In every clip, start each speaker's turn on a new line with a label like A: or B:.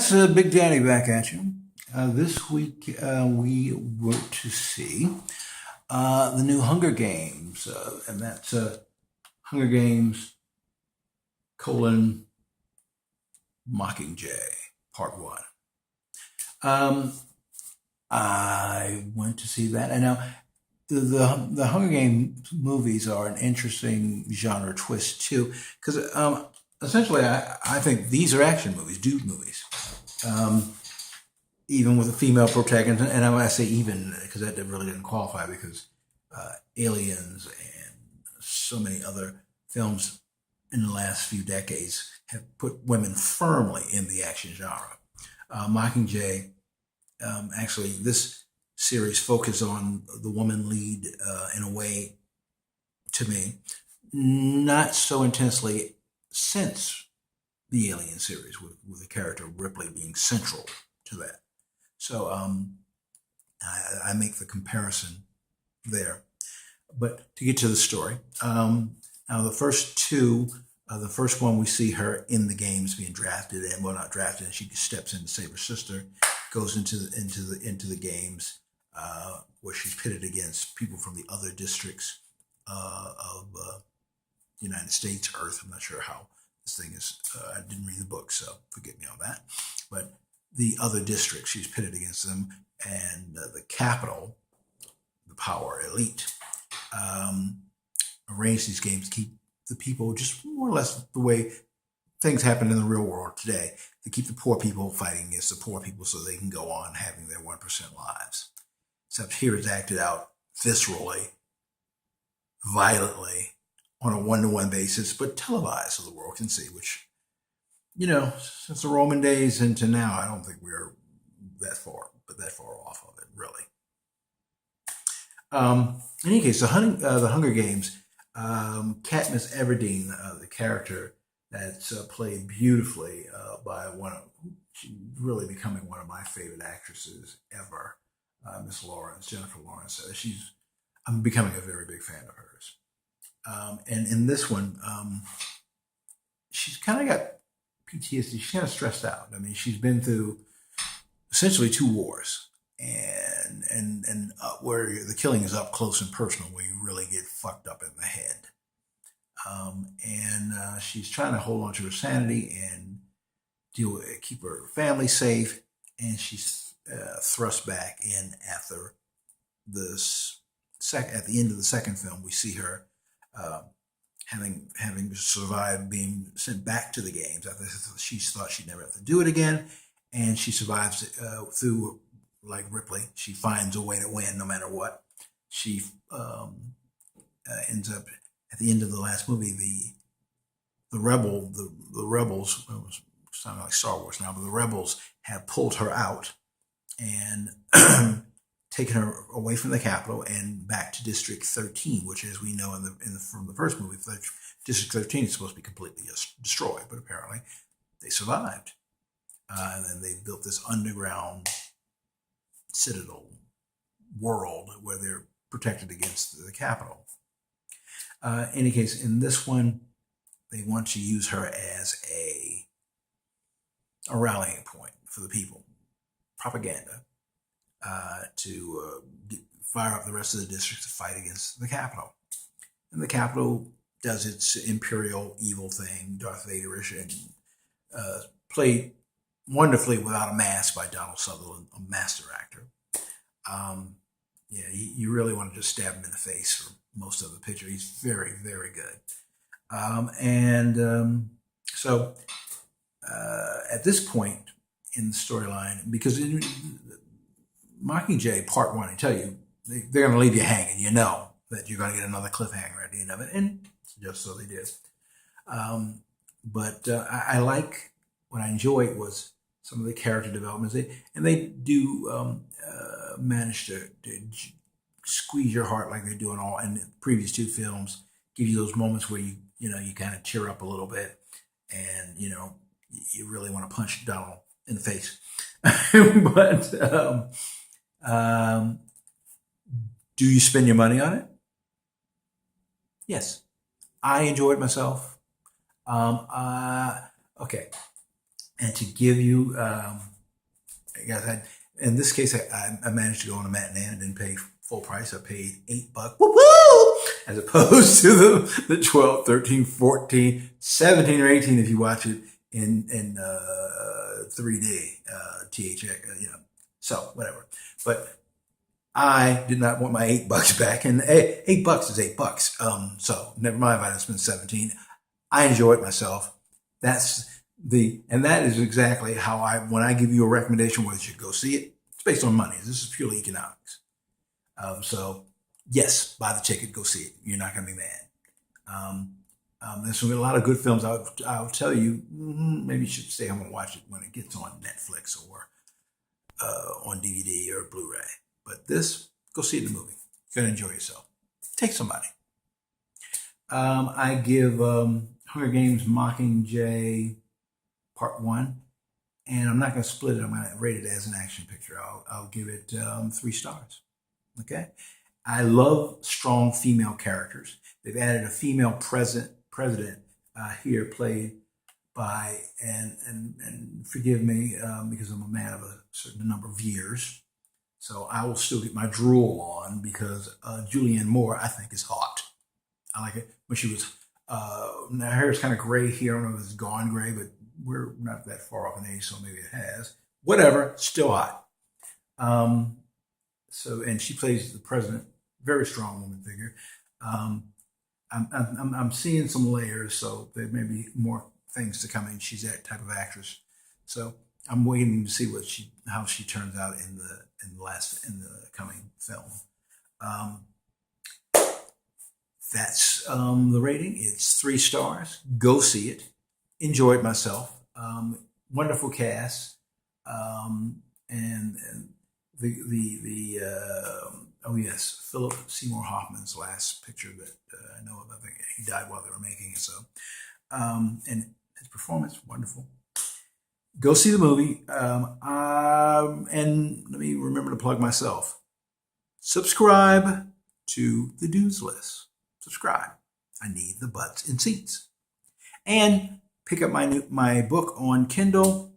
A: Folks, Big Danny back at you. This week we went to see the new Hunger Games, and that's Hunger Games colon Mockingjay Part One. I went to see that, and now the Hunger Games movies are an interesting genre twist too, because essentially I think these are action movies, dude movies. Um, Even with a female protagonist, and I say even because that really didn't qualify because Aliens and so many other films in the last few decades have put women firmly in the action genre. Mockingjay, actually, this series focused on the woman lead in a way, to me, not so intensely since the Alien series, with the character Ripley being central to that. So I make the comparison there. But to get to the story, now the first two, the first one we see her in the games being drafted, and well, not drafted, and she steps in to save her sister, goes into the games where she's pitted against people from the other districts of the United States, Earth. I'm not sure how this thing is. I didn't read the book, so forgive me on that. But the other districts, she's pitted against them, and the capital, the power elite, arrange these games to keep the people just more or less the way things happen in the real world today, to keep the poor people fighting against the poor people so they can go on having their 1% lives. Except here it's acted out viscerally, violently, on a one-to-one basis, but televised so the world can see, which, since the Roman days into now, I don't think we're that far off of it, really. In any case, the Hunger Games, Katniss Everdeen, the character that's played beautifully by she's really becoming one of my favorite actresses ever, Miss Lawrence, Jennifer Lawrence. I'm becoming a very big fan of hers. And in this one, she's kind of got PTSD. She's kind of stressed out. I mean, she's been through essentially two wars, and where the killing is up close and personal, where you really get fucked up in the head. And she's trying to hold on to her sanity and keep her family safe. And she's thrust back in after at the end of the second film. We see her having survived being sent back to the games. After she thought she'd never have to do it again, and she survives through, like Ripley. She finds a way to win no matter what. She ends up at the end of the last movie. The rebels. It was sounding like Star Wars now, but the rebels have pulled her out and taken her away from the capital and back to District 13, which, as we know from the first movie, District 13 is supposed to be completely destroyed, but apparently they survived. And then they built this underground citadel world where they're protected against the capital. In any case, in this one, they want to use her as a rallying point for the people, propaganda, to fire up the rest of the districts to fight against the capital. And the capital does its imperial evil thing, Darth Vaderish, and played wonderfully without a mask by Donald Sutherland, a master actor. You really want to just stab him in the face for most of the picture. He's very, very good. So at this point in the storyline, because Mockingjay Part One, I tell you, they're going to leave you hanging. You know that you're going to get another cliffhanger at the end of it, and just so they did. But I like what I enjoyed was some of the character developments, they do manage to squeeze your heart like they do in the previous two films. Give you those moments where you kind of tear up a little bit, and you really want to punch Donald in the face. But do you spend your money on it? Yes, I enjoyed myself. Okay, and to give you, I guess in this case, I managed to go on a matinee and didn't pay full price. I paid $8, woo woo, as opposed to the 12, 13, 14, 17, or 18 if you watch it in 3D, THX, so whatever. But I did not want my $8 back, and $8 is $8. So never mind if I spent 17. I enjoyed myself. And that is exactly how when I give you a recommendation whether you should go see it, it's based on money. This is purely economics. So yes, buy the ticket, go see it. You're not going to be mad. There's a lot of good films. I'll tell you, maybe you should stay home and watch it when it gets on Netflix or on DVD or Blu-ray. But this, go see it in the movie. You're going to enjoy yourself. Take somebody. I give Hunger Games Mockingjay Part 1, and I'm not going to split it. I'm going to rate it as an action picture. I'll give it 3 stars. Okay? I love strong female characters. They've added a female president here, played by, and forgive me because I'm a man of a certain number of years, so I will still get my drool on because Julianne Moore, I think, is hot. I like it when she was. Now her hair is kind of gray here. I don't know if it's gone gray, but we're not that far off in age, so maybe it has. Whatever, still hot. And she plays the president, very strong woman figure. I'm seeing some layers, so there may be more things to come in. She's that type of actress, so I'm waiting to see how she turns out in the coming film. That's the rating. It's 3 stars. Go see it. Enjoyed myself. Wonderful cast. And oh yes, Philip Seymour Hoffman's last picture that I know of. I think he died while they were making it. So, and his performance, wonderful. Go see the movie. And let me remember to plug myself. Subscribe to the Dudes List. Subscribe. I need the butts in seats. And pick up my book on Kindle,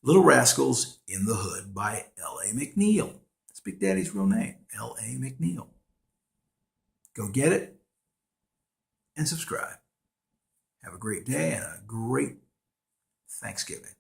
A: Little Rascals in the Hood by L.A. McNeil. That's Big Daddy's real name, L.A. McNeil. Go get it and subscribe. Have a great day and a great Thanksgiving.